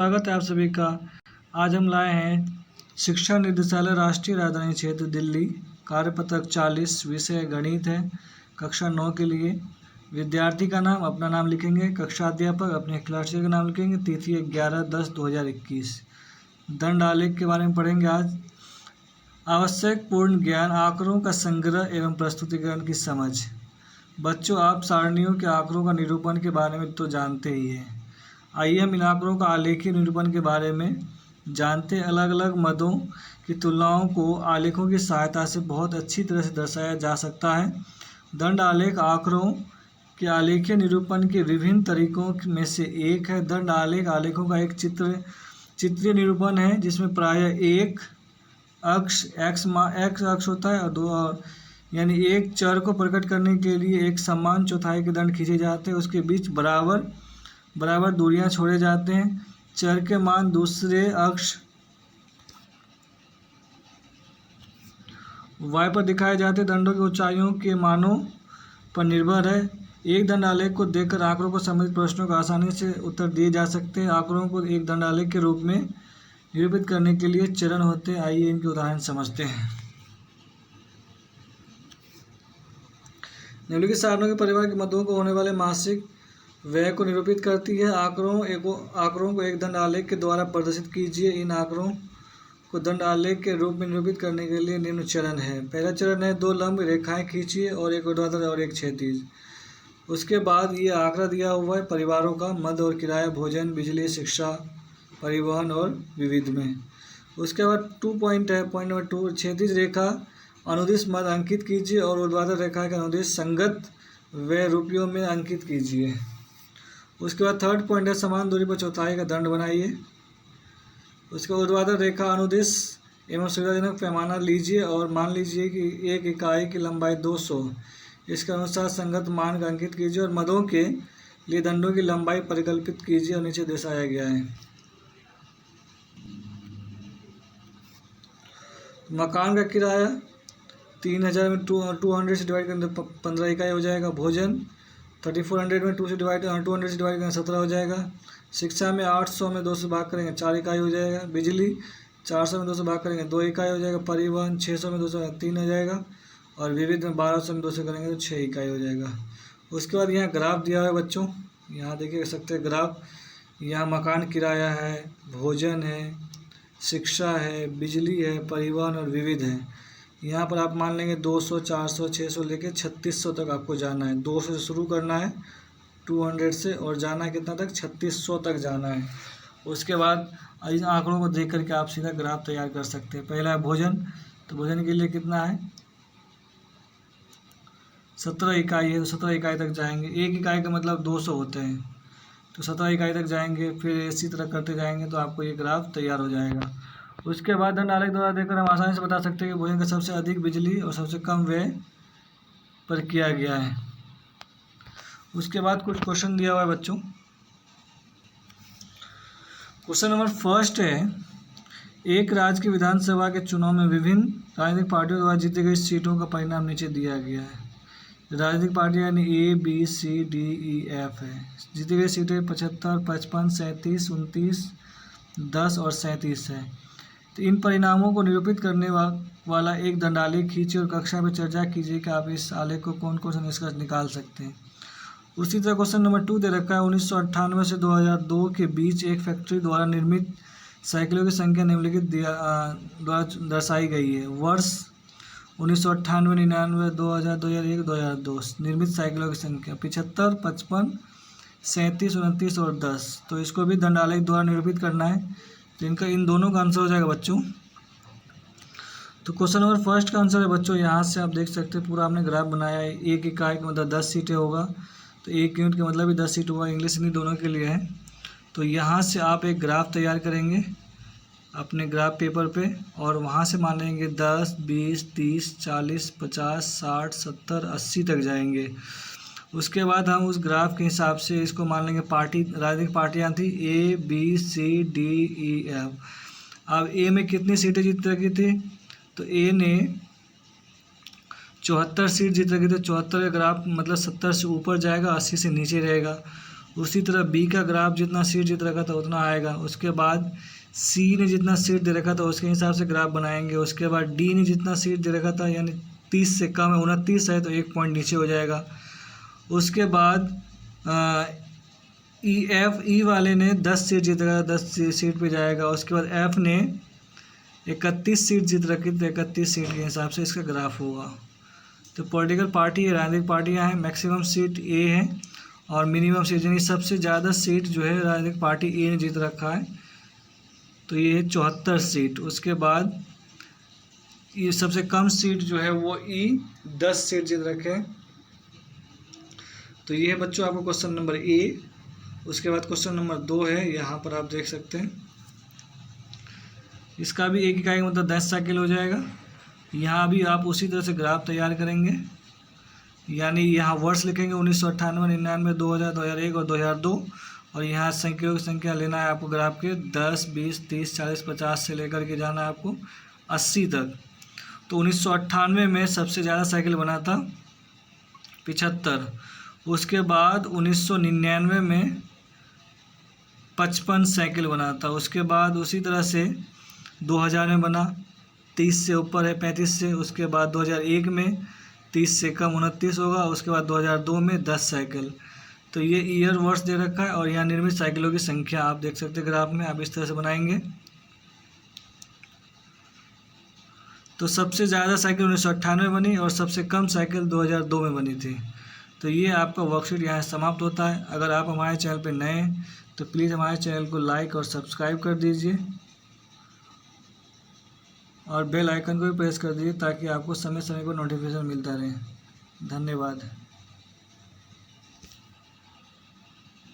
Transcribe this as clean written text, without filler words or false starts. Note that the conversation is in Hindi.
स्वागत है आप सभी का। आज हम लाए हैं शिक्षा निदेशालय राष्ट्रीय राजधानी क्षेत्र दिल्ली कार्यपत्रक 40 विषय गणित है कक्षा 9 के लिए। विद्यार्थी का नाम अपना नाम लिखेंगे, कक्षा अध्यापक अपने क्लास टीचर का नाम लिखेंगे, तिथि 11/10/2021। दंड आलेख के बारे में पढ़ेंगे आज। आवश्यक पूर्ण ज्ञान, आंकड़ों का संग्रह एवं प्रस्तुतिकरण की समझ। बच्चों, आप सारणियों के आंकड़ों का निरूपण के बारे में तो जानते ही हैं। आइए हम इन आंकड़ों का आलेखीय निरूपण के बारे में जानते हैं। अलग अलग मदों की तुलनाओं को आलेखों की सहायता से बहुत अच्छी तरह से दर्शाया जा सकता है। दंड आलेख आंकड़ों के आलेखीय निरूपण के विभिन्न तरीकों में से एक है। दंड आलेख आलेखों का एक चित्रीय निरूपण है जिसमें प्रायः एक अक्ष एक्स अक्ष होता है और दो यानी एक चर को प्रकट करने के लिए एक समान चौथाई के दंड खींचे जाते हैं। उसके बीच बराबर दूरियां छोड़े जाते हैं। चर के मान दूसरे अक्ष y पर दिखाए जाते दंडों की ऊंचाइयों के मानों पर निर्भर है। एक दंड आलेख को देखकर आंकड़ों को संबंधित प्रश्नों का आसानी से उत्तर दिए जा सकते हैं। आंकड़ों को एक दंड आलेख के रूप में निरूपित करने के लिए चरण होते हैं। आइए इनके उदाहरण समझते हैं। निम्नलिखित सारणियों के परिवार के मदों को होने वाले मासिक व्यय को निरूपित करती है। आंकड़ों को एक दंड आलेख के द्वारा प्रदर्शित कीजिए। इन आंकड़ों को दंड आलेख के रूप में निरूपित करने के लिए निम्न चरण है। पहला चरण है, दो लंब रेखाएं खींचिए और एक ऊर्ध्वाधर और एक क्षैतिज। उसके बाद ये आंकड़ा दिया हुआ है परिवारों का मद और किराया, भोजन, बिजली, शिक्षा, परिवहन और विविध में। उसके बाद 2 पॉइंट है, पॉइंट नंबर 2, क्षैतिज रेखा अनुदिश मद अंकित कीजिए और ऊर्ध्वाधर रेखा के अनुदिश संगत व्यय रुपयों में अंकित कीजिए। उसके बाद 3rd पॉइंट है, समान दूरी पर चौथाई का दंड बनाइए। उसके बाद ऊर्ध्वाधर रेखा अनुदिश एवं सुविधाजनक पैमाना लीजिए और मान लीजिए कि एक इकाई की लंबाई 200, इसके अनुसार संगत मान का अंकित कीजिए और मदों के लिए दंडों की लंबाई परिकल्पित कीजिए और नीचे दर्शाया गया है। मकान का किराया 3000 में 200 से डिवाइड करने 15 इकाई हो जाएगा। भोजन 3400 में 200 से डिवाइड करेंगे 17 हो जाएगा। शिक्षा में 800 में 2 से भाग करेंगे 4 इकाई हो जाएगा। बिजली 400 में 2 से भाग करेंगे 2 इकाई हो जाएगा। परिवहन 600 में 2 से 3 हो जाएगा और विविध में 1200 में 2 से करेंगे तो 6 इकाई हो जाएगा। उसके बाद यहाँ ग्राफ दिया हुआ है बच्चों, यहाँ देखिए सकते हैं ग्राफ। यहाँ मकान किराया है, भोजन है, शिक्षा है, बिजली है, परिवहन और विविध है। यहाँ पर आप मान लेंगे 200, 400, 600 लेके 3600 तक आपको जाना है। 200 से शुरू करना है 200 से और जाना है कितना तक, 3600 तक जाना है। उसके बाद इन आंकड़ों को देख करके आप सीधा ग्राफ तैयार कर सकते हैं। पहला है भोजन, तो भोजन के लिए कितना है 17 इकाई है, तो 17 इकाई तक जाएंगे। एक इकाई का मतलब 200 होते हैं, तो 17 इकाई तक जाएंगे। फिर इसी तरह करते जाएंगे तो आपको ये ग्राफ तैयार हो जाएगा। उसके बाद दंड आलेख द्वारा देखकर हम आसानी से बता सकते हैं कि भोजन का सबसे अधिक बिजली और सबसे कम व्यय पर किया गया है। उसके बाद कुछ क्वेश्चन दिया हुआ है बच्चों। क्वेश्चन नंबर 1 है, एक राज्य की विधानसभा के चुनाव में विभिन्न राजनीतिक पार्टियों द्वारा जीती गई सीटों का परिणाम नीचे दिया गया है। राजनीतिक पार्टियां यानी ABCDEF है। जीती गई सीटें 75, 55, 37, 29, 10 और 37 है। तो इन परिणामों को निरूपित करने वाला एक दंड आलेख खींचिए और कक्षा में चर्चा कीजिए कि आप इस आलेख को कौन कौन सा निष्कर्ष निकाल सकते हैं। उसी तरह क्वेश्चन नंबर 2 दे रखा है, 1998 से 2002 के बीच एक फैक्ट्री द्वारा निर्मित साइकिलों की संख्या निम्नलिखित द्वारा दर्शाई गई है। वर्ष 1998, 99, 2000, 2001, 2002 निर्मित साइकिलों की संख्या 75, 55, 37, 29 और 10। तो इसको भी दंड आलेख द्वारा निरूपित करना है। तो इनका इन दोनों का आंसर हो जाएगा बच्चों। तो क्वेश्चन नंबर 1 का आंसर है बच्चों, यहाँ से आप देख सकते हैं पूरा आपने ग्राफ बनाया है। एक इकाई का मतलब 10 सीटें होगा, तो 1 यूनिट का मतलब भी 10 सीट होगा। इंग्लिश हिंदी दोनों के लिए है। तो यहाँ से आप एक ग्राफ तैयार करेंगे अपने ग्राफ पेपर पे और वहाँ से मान लेंगे 10, 20, 30, 40, 50, 60, 70, 80 तक जाएंगे। उसके बाद हम उस ग्राफ के हिसाब से इसको मान लेंगे राजनीतिक पार्टियां थी ABCDEF। अब ए में कितनी सीटें जीत रखी थी, तो ए ने 74 सीट जीत रखी थी। 74 का ग्राफ मतलब 70 से ऊपर जाएगा, 80 से नीचे रहेगा। उसी तरह बी का ग्राफ जितना सीट जीत रखा था उतना आएगा। उसके बाद सी ने जितना सीट दे रखा था उसके हिसाब से ग्राफ बनाएंगे। उसके बाद डी ने जितना सीट दे रखा था यानी 30 से कम है, 29 है तो 1 पॉइंट नीचे हो जाएगा। उसके बाद ई वाले ने 10 सीट जीत रखा था, 10 सीट पे जाएगा। उसके बाद एफ ने 31 सीट जीत रखी थी, 31 सीट के हिसाब से इसका ग्राफ होगा। तो पॉलिटिकल पार्टी राजनीतिक पार्टियां हैं, मैक्सिमम सीट ए है और मिनिमम सीट यानी सबसे ज़्यादा सीट जो है राजनीतिक पार्टी ए ने जीत रखा है, तो ये है 74 सीट। उसके बाद ये सबसे कम सीट जो है वो ई 10 सीट जीत रखे हैं। तो ये है बच्चों आपको क्वेश्चन नंबर ए। उसके बाद क्वेश्चन नंबर 2 है, यहाँ पर आप देख सकते हैं। इसका भी एक इकाई मतलब 10 साइकिल हो जाएगा। यहाँ भी आप उसी तरह से ग्राफ तैयार करेंगे, यानी यहाँ वर्ष लिखेंगे 1998, 99, 2000, 2001 और 2002 और यहाँ संख्याओं की संख्या लेना है आपको ग्राफ के 10, 20, 30, 40, 50 से लेकर के जाना है आपको 80 तक। तो 1998 में सबसे ज़्यादा साइकिल बना था 75। उसके बाद 1999 में 55 साइकिल बना था। उसके बाद उसी तरह से 2000 में बना 30 से ऊपर है 35 से। उसके बाद 2001 में 30 से कम 29 होगा। उसके बाद 2002 में 10 साइकिल। तो ये ईयर वर्ष दे रखा है और यहाँ निर्मित साइकिलों की संख्या आप देख सकते हैं ग्राफ में। आप इस तरह से बनाएंगे। तो सबसे ज़्यादा साइकिल 1998 में बनी और सबसे कम साइकिल 2002 में बनी थी। तो ये आपका वर्कशीट यहाँ समाप्त होता है। अगर आप हमारे चैनल पर नए हैं तो प्लीज़ हमारे चैनल को लाइक और सब्सक्राइब कर दीजिए और बेल आइकन को भी प्रेस कर दीजिए ताकि आपको समय समय पर नोटिफिकेशन मिलता रहे। धन्यवाद।